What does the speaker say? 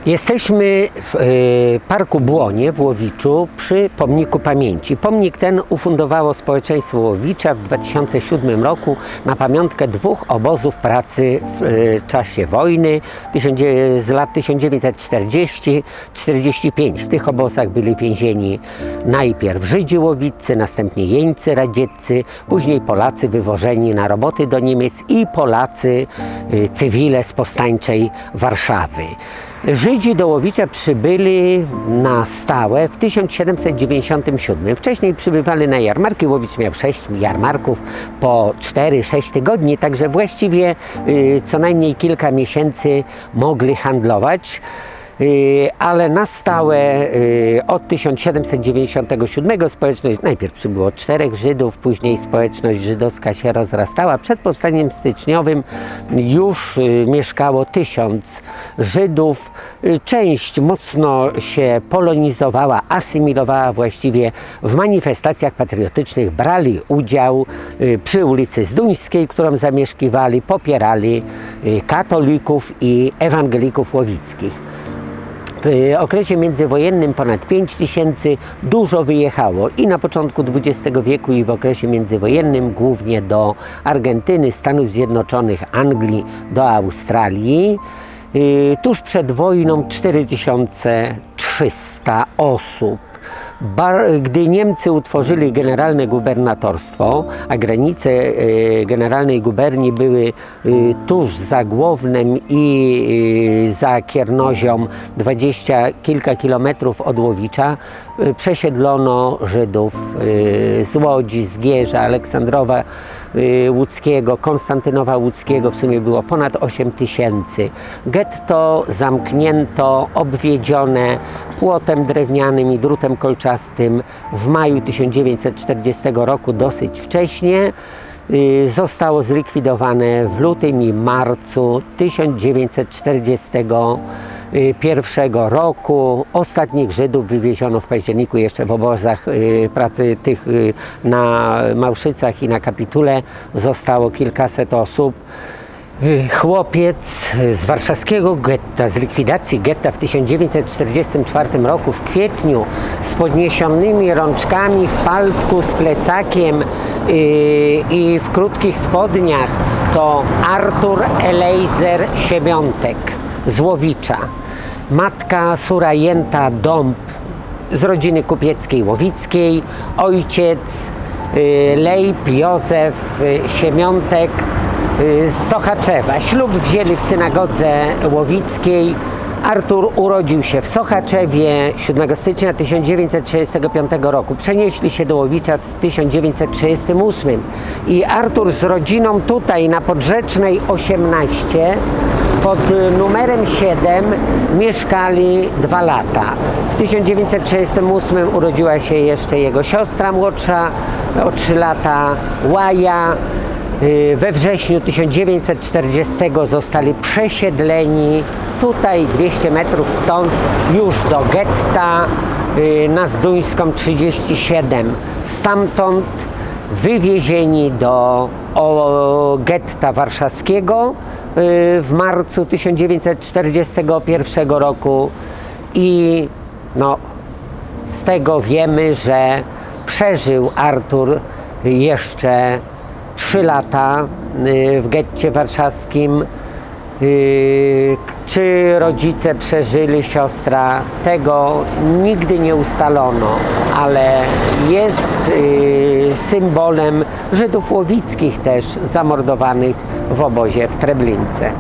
Jesteśmy w Parku Błonie w Łowiczu przy Pomniku Pamięci. Pomnik ten ufundowało społeczeństwo Łowicza w 2007 roku na pamiątkę dwóch obozów pracy w czasie wojny z lat 1940-45. W tych obozach byli więzieni najpierw Żydzi łowiccy, następnie jeńcy radzieccy, później Polacy wywożeni na roboty do Niemiec i Polacy cywile z powstańczej Warszawy. Żydzi do Łowicza przybyli na stałe w 1797. Wcześniej przybywali na jarmarki. Łowicz miał 6 jarmarków po 4-6 tygodni, także właściwie co najmniej kilka miesięcy mogli handlować. Ale na stałe od 1797 społeczność, najpierw przybyło 4 Żydów, później społeczność żydowska się rozrastała. Przed powstaniem styczniowym już mieszkało 1000 Żydów. Część mocno się polonizowała, asymilowała właściwie w manifestacjach patriotycznych, brali udział przy ulicy Zduńskiej, którą zamieszkiwali, popierali katolików i ewangelików łowickich. W okresie międzywojennym ponad 5000 dużo wyjechało i na początku XX wieku i w okresie międzywojennym głównie do Argentyny, Stanów Zjednoczonych, Anglii, do Australii. Tuż przed wojną 4300 osób. Gdy Niemcy utworzyli generalne gubernatorstwo, a granice generalnej guberni były tuż za Głownem i za Kiernozią, 20 kilka kilometrów od Łowicza, przesiedlono Żydów z Łodzi, z Gierza, Aleksandrowa Łódzkiego, Konstantynowa Łódzkiego, w sumie było ponad 8000. Getto zamknięto, obwiedzione płotem drewnianym i drutem kolczastym w maju 1940 roku, dosyć wcześnie. Zostało zlikwidowane w lutym i marcu 1941 roku. Ostatnich Żydów wywieziono w październiku jeszcze w obozach pracy tych na Małszycach i na Kapitule. Zostało kilkaset osób. Chłopiec z warszawskiego getta, z likwidacji getta w 1944 roku w kwietniu z podniesionymi rączkami, w paltku, z plecakiem i w krótkich spodniach to Artur Elejzer Siemiątek z Łowicza. Matka Surajenta Dąb z rodziny kupieckiej łowickiej, ojciec Lejb Józef Siemiątek z Sochaczewa. Ślub wzięli w synagodze łowickiej. Artur urodził się w Sochaczewie 7 stycznia 1935 roku. Przenieśli się do Łowicza w 1938 i Artur z rodziną tutaj na Podrzecznej 18 pod numerem 7 mieszkali 2 lata. W 1938 urodziła się jeszcze jego siostra młodsza o 3 lata, Łaja. We wrześniu 1940 zostali przesiedleni tutaj 200 metrów stąd już do getta na Zduńską 37. Stamtąd wywiezieni do getta warszawskiego w marcu 1941 roku i z tego wiemy, że przeżył Artur jeszcze 3 lata w getcie warszawskim. Czy rodzice przeżyli, siostra, tego nigdy nie ustalono, ale jest symbolem Żydów łowickich też zamordowanych w obozie w Treblince.